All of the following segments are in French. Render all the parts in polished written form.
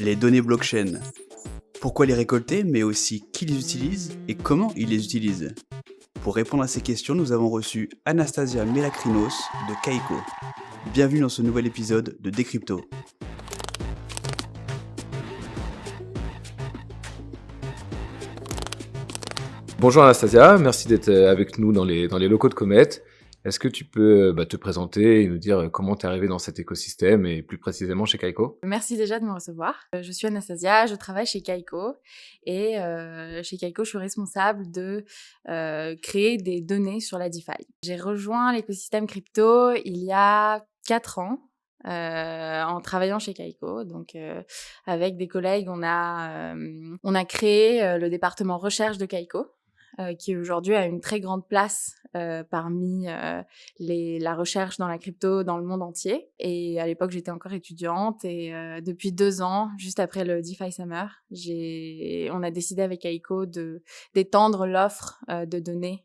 Les données blockchain. Pourquoi les récolter, mais aussi qui les utilise et comment ils les utilisent? Pour répondre à ces questions, nous avons reçu Anastasia Melakrinos de Kaiko. Bienvenue dans ce nouvel épisode de Décrypto. Bonjour Anastasia, merci d'être avec nous dans les locaux de Comet. Est-ce que tu peux te présenter et nous dire comment tu es arrivé dans cet écosystème et plus précisément chez Kaiko? Merci déjà de me recevoir. Je suis Anastasia, je travaille chez Kaiko et chez Kaiko, je suis responsable de créer des données sur la DeFi. J'ai rejoint l'écosystème crypto il y a 4 ans. En travaillant chez Kaiko, donc avec des collègues, on a créé le département recherche de Kaiko, qui aujourd'hui a une très grande place parmi la recherche dans la crypto dans le monde entier. Et à l'époque, j'étais encore étudiante et depuis 2 ans, juste après le DeFi Summer, on a décidé avec Kaiko d'étendre l'offre de données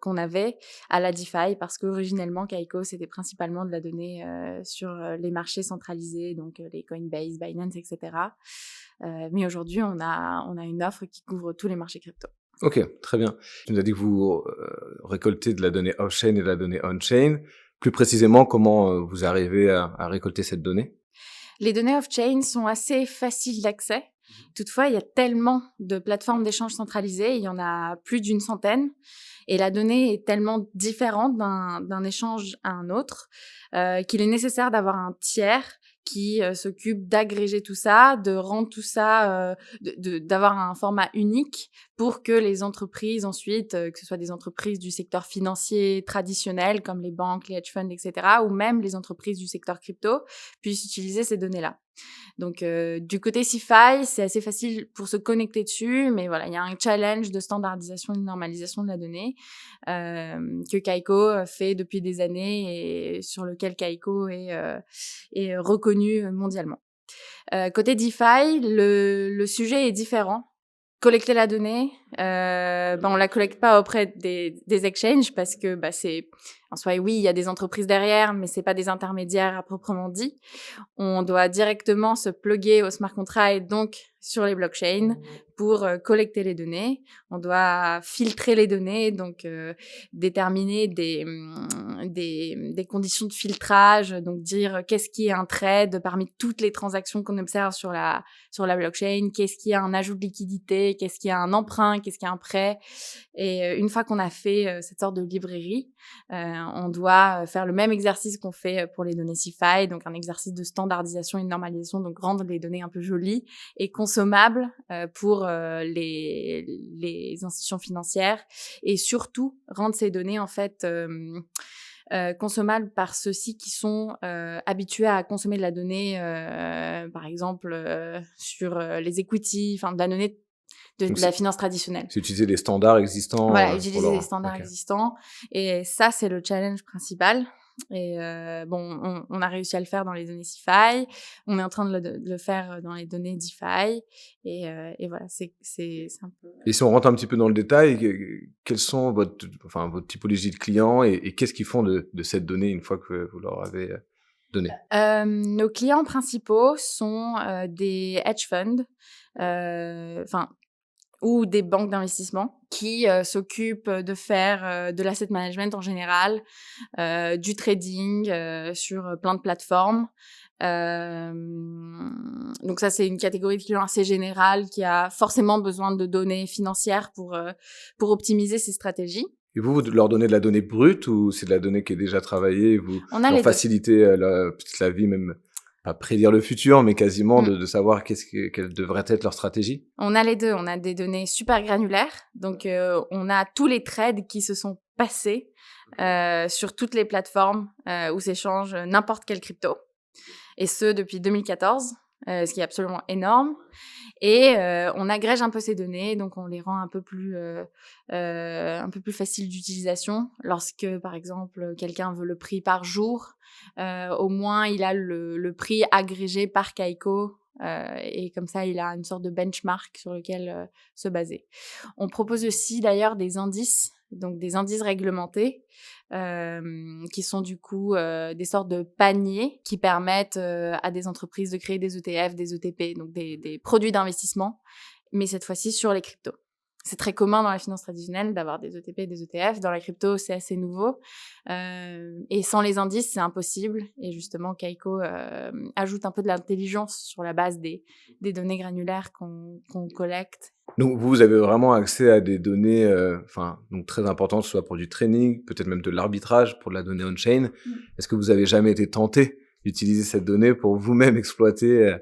qu'on avait à la DeFi, parce qu'originellement, Kaiko, c'était principalement de la donnée sur les marchés centralisés, donc les Coinbase, Binance, etc. Mais aujourd'hui, on a une offre qui couvre tous les marchés crypto. Ok, très bien. Tu nous as dit que vous récoltez de la donnée off-chain et de la donnée on-chain. Plus précisément, comment vous arrivez à récolter cette donnée? Les données off-chain sont assez faciles d'accès. Toutefois, il y a tellement de plateformes d'échange centralisées, il y en a plus d'une centaine, et la donnée est tellement différente d'un échange à un autre qu'il est nécessaire d'avoir un tiers qui s'occupe d'agréger tout ça, de rendre tout ça, d'avoir un format unique pour que les entreprises ensuite, que ce soit des entreprises du secteur financier traditionnel comme les banques, les hedge funds, etc., ou même les entreprises du secteur crypto, puissent utiliser ces données-là. Donc, du côté CeFi, c'est assez facile pour se connecter dessus, mais voilà, il y a un challenge de standardisation et de normalisation de la donnée que Kaiko fait depuis des années et sur lequel Kaiko est reconnu mondialement. Côté DeFi, le sujet est différent. Collecter la donnée, on la collecte pas auprès des exchanges parce que c'est en soi, oui, il y a des entreprises derrière, mais c'est pas des intermédiaires à proprement dit. On doit directement se plugger au smart contract, donc sur les blockchains, pour collecter les données. On doit filtrer les données, donc déterminer des conditions de filtrage, donc dire qu'est-ce qui est un trade parmi toutes les transactions qu'on observe sur la blockchain, qu'est-ce qui est un ajout de liquidité, qu'est-ce qui est un emprunt, qu'est-ce qui est un prêt. Et une fois qu'on a fait cette sorte de librairie, on doit faire le même exercice qu'on fait pour les données CeFi, donc un exercice de standardisation et de normalisation, donc rendre les données un peu jolies et consommables pour les institutions financières, et surtout rendre ces données en fait consommables par ceux-ci qui sont habitués à consommer de la donnée, par exemple sur les equities, enfin de la donnée de la finance traditionnelle. C'est utiliser les standards existants. Voilà, utiliser les standards existants. Et ça, c'est le challenge principal. Et on a réussi à le faire dans les données CeFi. On est en train de le faire dans les données DeFi. Et voilà, c'est un peu... Et si on rentre un petit peu dans le détail, quelles sont votre typologie de clients et qu'est-ce qu'ils font de cette donnée une fois que vous leur avez donné? Nos clients principaux sont des hedge funds, ou des banques d'investissement qui s'occupent de faire de l'asset management en général, du trading sur plein de plateformes. Donc ça, c'est une catégorie de clients assez générale qui a forcément besoin de données financières pour optimiser ses stratégies. Et vous leur donnez de la donnée brute ou c'est de la donnée qui est déjà travaillée et vous leur facilitez la vie, même pas prédire le futur, mais quasiment de savoir quelle devrait être leur stratégie? On a les deux. On a des données super granulaires. Donc, on a tous les trades qui se sont passés sur toutes les plateformes où s'échange n'importe quelle crypto. Et ce, depuis 2014, ce qui est absolument énorme. Et on agrège un peu ces données, donc on les rend un peu plus faciles d'utilisation. Lorsque, par exemple, quelqu'un veut le prix par jour, au moins il a le prix agrégé par Kaiko et comme ça, il a une sorte de benchmark sur lequel se baser. On propose aussi d'ailleurs des indices, donc des indices réglementés, qui sont du coup des sortes de paniers qui permettent à des entreprises de créer des ETF, des ETP, donc des produits d'investissement, mais cette fois-ci sur les cryptos. C'est très commun dans la finance traditionnelle d'avoir des ETP et des ETF. Dans la crypto, c'est assez nouveau. Et sans les indices, c'est impossible. Et justement, Kaiko ajoute un peu de l'intelligence sur la base des données granulaires qu'on collecte. Donc, vous avez vraiment accès à des données donc très importantes, soit pour du trading, peut-être même de l'arbitrage, pour de la donnée on-chain. Est-ce que vous avez jamais été tenté d'utiliser cette donnée pour vous-même exploiter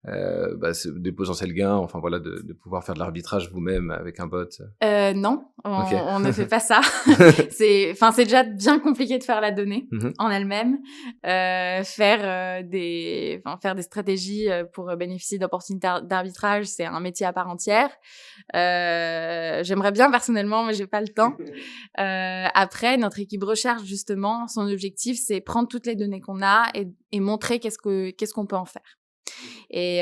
des potentiels gains, enfin voilà, de pouvoir faire de l'arbitrage vous-même avec un bot? Non, on ne fait pas ça. C'est déjà bien compliqué de faire la donnée en elle-même. Faire des stratégies pour bénéficier d'opportunités d'arbitrage, c'est un métier à part entière. J'aimerais bien personnellement, mais j'ai pas le temps. Après, notre équipe recherche justement, son objectif, c'est prendre toutes les données qu'on a et montrer qu'est-ce qu'on peut en faire. Et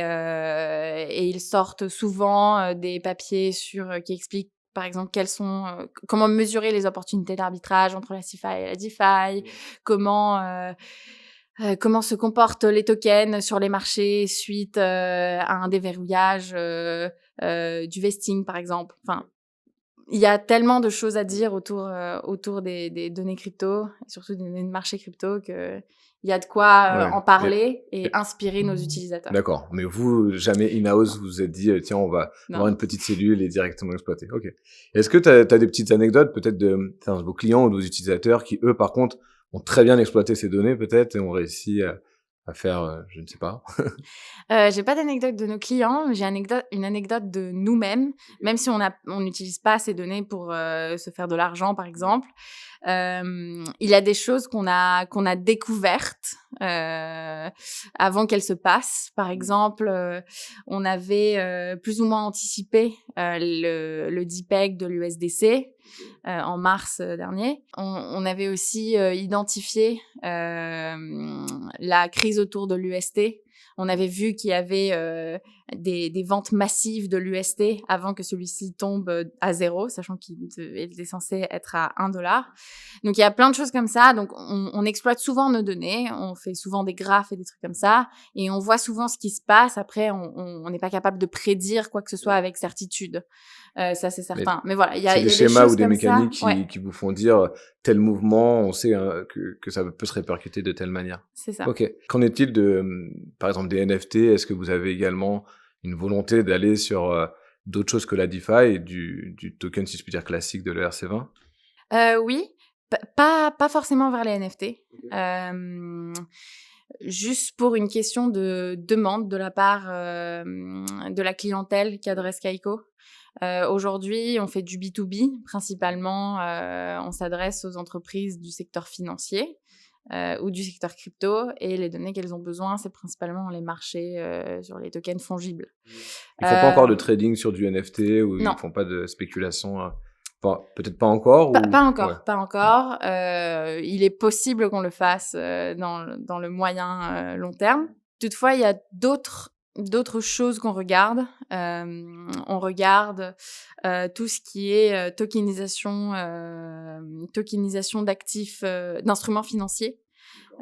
ils sortent souvent des papiers qui expliquent, par exemple, comment mesurer les opportunités d'arbitrage entre la CeFi et la DeFi, comment se comportent les tokens sur les marchés suite à un déverrouillage du vesting, par exemple. Enfin, il y a tellement de choses à dire autour des données crypto, surtout des données de marché crypto, que il y a de quoi en parler et inspirer nos utilisateurs. D'accord. Mais vous, jamais in-house, vous vous êtes dit, tiens, on va avoir une petite cellule et directement exploiter. Ok. Est-ce que tu as des petites anecdotes peut-être de vos clients ou de vos utilisateurs qui, eux, par contre, ont très bien exploité ces données peut-être et ont réussi à faire, je ne sais pas. J'ai pas d'anecdote de nos clients, mais j'ai une anecdote de nous-mêmes, même si on n'utilise pas ces données pour se faire de l'argent, par exemple. Il y a des choses qu'on a découvertes avant qu'elles se passent. Par exemple, on avait plus ou moins anticipé le DPEG de l'USDC en mars dernier. On avait aussi identifié la crise autour de l'UST. On avait vu qu'il y avait des ventes massives de l'UST avant que celui-ci tombe à 0, sachant qu'il était censé être à $1. Donc, il y a plein de choses comme ça. Donc, on exploite souvent nos données. On fait souvent des graphes et des trucs comme ça. Et on voit souvent ce qui se passe. Après, on n'est pas capable de prédire quoi que ce soit avec certitude. Ça, c'est certain. Mais voilà, il y a des schémas choses ou des comme mécaniques ça, qui vous font dire tel mouvement, on sait que ça peut se répercuter de telle manière. C'est ça. Ok. Qu'en est-il par exemple, des NFT? Est-ce que vous avez également une volonté d'aller sur d'autres choses que la DeFi et du token, si je puis dire, classique de l'ERC20? Oui, pas forcément vers les NFT. Juste pour une question de demande de la part de la clientèle qu'adresse Kaiko. Aujourd'hui, on fait du B2B principalement. On s'adresse aux entreprises du secteur financier ou du secteur crypto, et les données qu'elles ont besoin, c'est principalement les marchés sur les tokens fongibles. Ils font pas encore de trading sur du NFT ou non. Ils font pas de spéculation peut-être pas encore? Pas encore, pas encore. Il est possible qu'on le fasse dans le moyen long terme. Toutefois, il y a d'autres choses qu'on regarde. On regarde tout ce qui est tokenisation d'actifs, d'instruments financiers.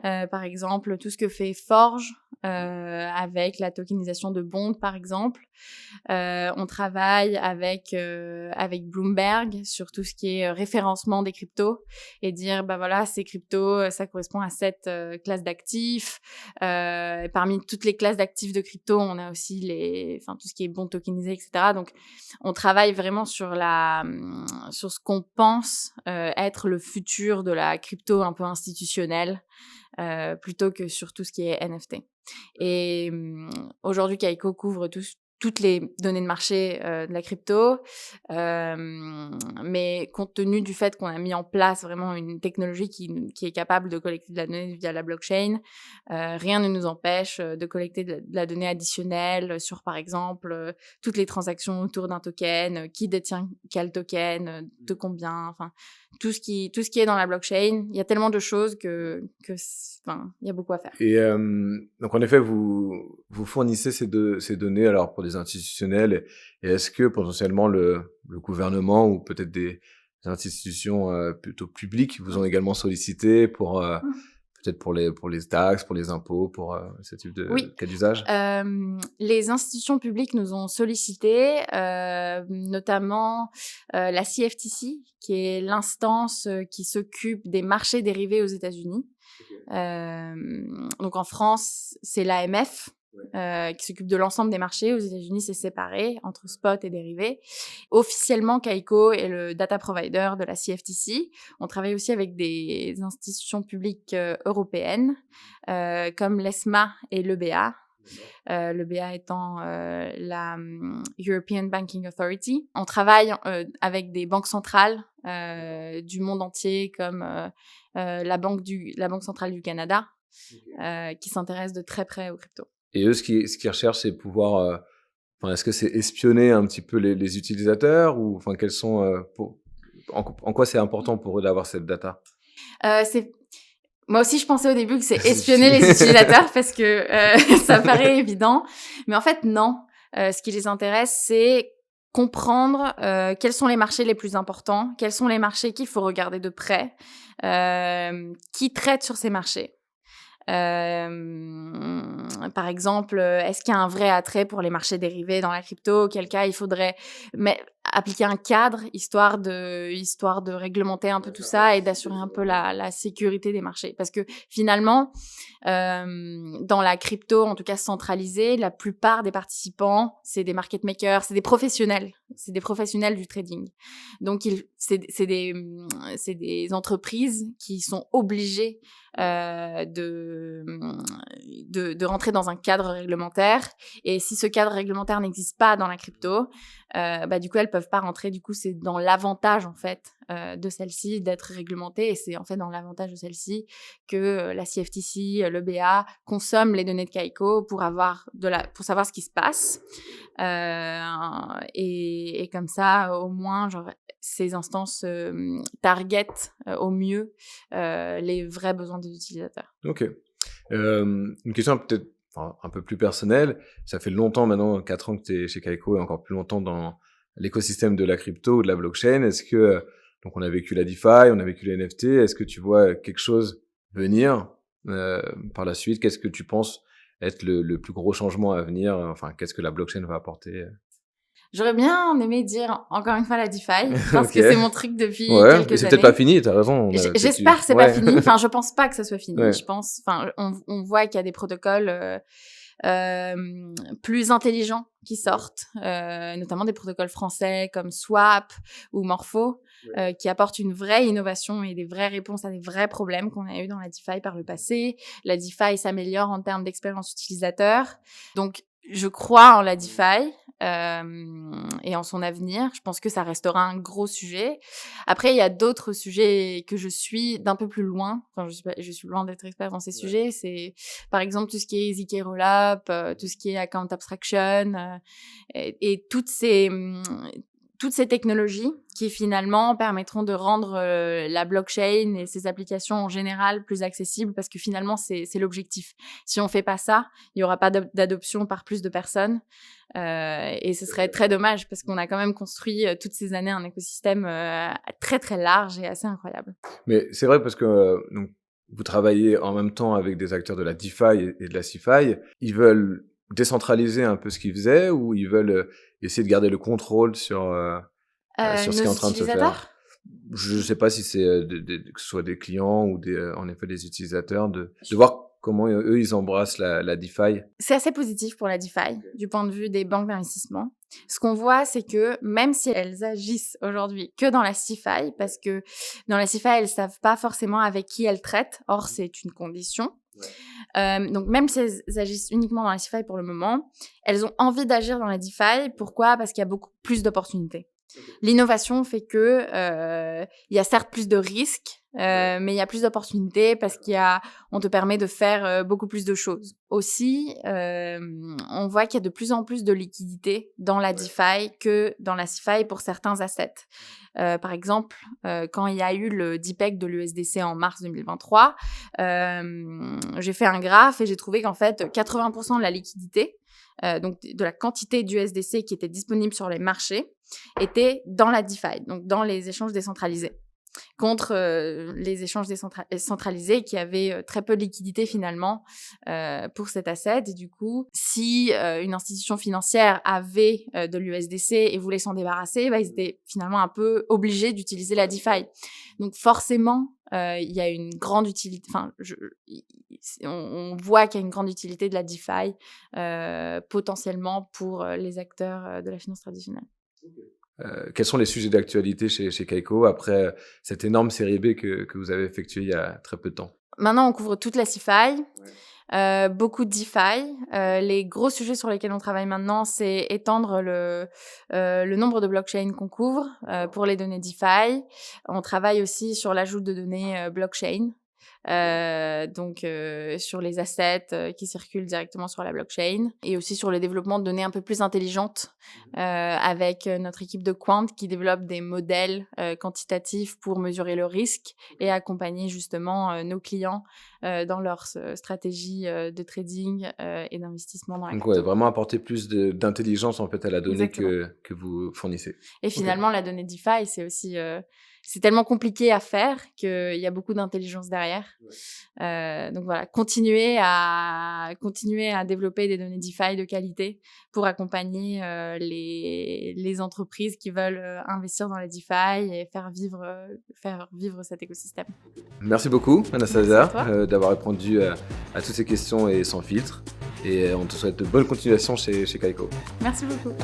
Par exemple, tout ce que fait Forge avec la tokenisation de bonds, par exemple. On travaille avec Bloomberg sur tout ce qui est référencement des cryptos et dire, bah voilà, ces cryptos, ça correspond à cette classe d'actifs. Parmi toutes les classes d'actifs de crypto, on a aussi tout ce qui est bonds tokenisés, etc. Donc, on travaille vraiment sur ce qu'on pense être le futur de la crypto un peu institutionnelle. Plutôt que sur tout ce qui est NFT. Et aujourd'hui, Kaiko couvre toutes les données de marché de la crypto, mais compte tenu du fait qu'on a mis en place vraiment une technologie qui est capable de collecter de la donnée via la blockchain, rien ne nous empêche de collecter de la donnée additionnelle sur, par exemple, toutes les transactions autour d'un token, qui détient quel token, de combien, enfin tout ce qui est dans la blockchain. Il y a tellement de choses que il y a beaucoup à faire. Et donc en effet, vous fournissez ces données alors pour des institutionnels, et est-ce que potentiellement le gouvernement ou peut-être des institutions plutôt publiques vous ont également sollicité pour peut-être pour les taxes, pour les impôts, pour ce type de cas d'usage? Les institutions publiques nous ont sollicité, notamment la CFTC, qui est l'instance qui s'occupe des marchés dérivés aux États-Unis. Donc en France, c'est l'AMF qui s'occupe de l'ensemble des marchés. Aux États-Unis, c'est séparé entre spot et dérivés. Officiellement, Kaiko est le data provider de la CFTC. On travaille aussi avec des institutions publiques européennes comme l'ESMA et l'EBA. L'EBA étant la European Banking Authority. On travaille avec des banques centrales du monde entier comme la Banque centrale du Canada, qui s'intéresse de très près aux cryptos. Et eux, ce qu'ils recherchent, c'est pouvoir... est-ce que c'est espionner un petit peu les utilisateurs, ou quels sont... en quoi c'est important pour eux d'avoir cette data? Moi aussi, je pensais au début que c'est espionner les utilisateurs parce que ça paraît évident. Mais en fait, non. Ce qui les intéresse, c'est comprendre quels sont les marchés les plus importants, quels sont les marchés qu'il faut regarder de près, qui traitent sur ces marchés. Par exemple, est-ce qu'il y a un vrai attrait pour les marchés dérivés dans la crypto? Auquel cas, il faudrait appliquer un cadre histoire de réglementer un peu tout ça et d'assurer un peu la sécurité des marchés. Parce que finalement, dans la crypto, en tout cas centralisée, la plupart des participants, c'est des market makers, c'est des professionnels du trading. Donc c'est des entreprises qui sont obligées de rentrer dans un cadre réglementaire, et si ce cadre réglementaire n'existe pas dans la crypto, du coup elles peuvent pas rentrer. Du coup c'est dans l'avantage en fait de celle-ci d'être réglementée, et c'est en fait dans l'avantage de celle-ci que la CFTC, l'EBA consomment les données de Kaiko pour savoir ce qui se passe, et comme ça au moins ces instances targetent au mieux les vrais besoins des utilisateurs. Ok. Une question peut-être un peu plus personnelle. Ça fait longtemps maintenant, 4 ans que tu es chez Kaiko, et encore plus longtemps dans l'écosystème de la crypto ou de la blockchain. Est-ce que, donc on a vécu la DeFi, on a vécu les NFT, est-ce que tu vois quelque chose venir par la suite? Qu'est-ce que tu penses être le plus gros changement à venir? Qu'est-ce que la blockchain va apporter? J'aurais bien aimé dire encore une fois la DeFi, parce que c'est mon truc depuis quelques années. C'est peut-être pas fini, t'as raison. J'espère que c'est pas fini. Je pense pas que ça soit fini. Ouais. On voit qu'il y a des protocoles plus intelligents qui sortent, notamment des protocoles français comme Swap ou Morpho, qui apportent une vraie innovation et des vraies réponses à des vrais problèmes qu'on a eu dans la DeFi par le passé. La DeFi s'améliore en termes d'expérience utilisateur. Donc, je crois en la DeFi et en son avenir. Je pense que ça restera un gros sujet. Après, il y a d'autres sujets que je suis d'un peu plus loin. Je suis loin d'être expert dans ces sujets. C'est, par exemple, tout ce qui est ZK Rollup, tout ce qui est Account Abstraction, et toutes ces technologies qui finalement permettront de rendre la blockchain et ses applications en général plus accessibles, parce que finalement c'est l'objectif. Si on fait pas ça, il y aura pas d'adoption par plus de personnes, et ce serait très dommage, parce qu'on a quand même construit toutes ces années un écosystème très très large et assez incroyable. Mais c'est vrai, parce que donc, vous travaillez en même temps avec des acteurs de la DeFi et de la CeFi. Ils veulent décentraliser un peu ce qu'ils faisaient, ou ils veulent essayer de garder le contrôle sur ce qui est en train de se faire? Je ne sais pas si c'est que ce soit des clients ou en effet des utilisateurs, de voir comment eux ils embrassent la DeFi. C'est assez positif pour la DeFi du point de vue des banques d'investissement. Ce qu'on voit, c'est que même si elles agissent aujourd'hui que dans la CeFi, parce que dans la CeFi elles savent pas forcément avec qui elles traitent, or c'est une condition. Donc, même si elles agissent uniquement dans la DeFi pour le moment, elles ont envie d'agir dans la DeFi. Pourquoi ? Parce qu'il y a beaucoup plus d'opportunités. L'innovation fait que il y a certes plus de risques, mais il y a plus d'opportunités parce on te permet de faire beaucoup plus de choses. Aussi, on voit qu'il y a de plus en plus de liquidités dans la DeFi que dans la CeFi pour certains assets. Par exemple, quand il y a eu le DPEG de l'USDC en mars 2023, j'ai fait un graphe et j'ai trouvé qu'en fait, 80% de la liquidité, donc de la quantité d'USDC qui était disponible sur les marchés, était dans la DeFi, donc dans les échanges décentralisés, contre les échanges centralisés qui avaient très peu de liquidité finalement pour cet asset. Et du coup, si une institution financière avait de l'USDC et voulait s'en débarrasser, ils étaient finalement un peu obligés d'utiliser la DeFi. Donc forcément, il y a une grande utilité, on voit qu'il y a une grande utilité de la DeFi potentiellement pour les acteurs de la finance traditionnelle. Quels sont les sujets d'actualité chez Kaiko après cette énorme série B que vous avez effectuée il y a très peu de temps? Maintenant, on couvre toute la CeFi, beaucoup de DeFi. Les gros sujets sur lesquels on travaille maintenant, c'est étendre le nombre de blockchains qu'on couvre pour les données DeFi. On travaille aussi sur l'ajout de données blockchain. Donc sur les assets qui circulent directement sur la blockchain et aussi sur le développement de données un peu plus intelligentes avec notre équipe de quant qui développe des modèles quantitatifs pour mesurer le risque et accompagner justement nos clients dans leur stratégie de trading et d'investissement dans la crypto. Donc vraiment apporter plus d'intelligence en fait à la donnée que vous fournissez. Et finalement, la donnée DeFi, c'est aussi c'est tellement compliqué à faire qu'il y a beaucoup d'intelligence derrière. Donc voilà, continuer à développer des données DeFi de qualité pour accompagner les entreprises qui veulent investir dans les DeFi et faire vivre cet écosystème. Merci beaucoup, Anastasia, d'avoir répondu à toutes ces questions et sans filtre. Et on te souhaite de bonnes continuations chez Kaiko. Merci beaucoup.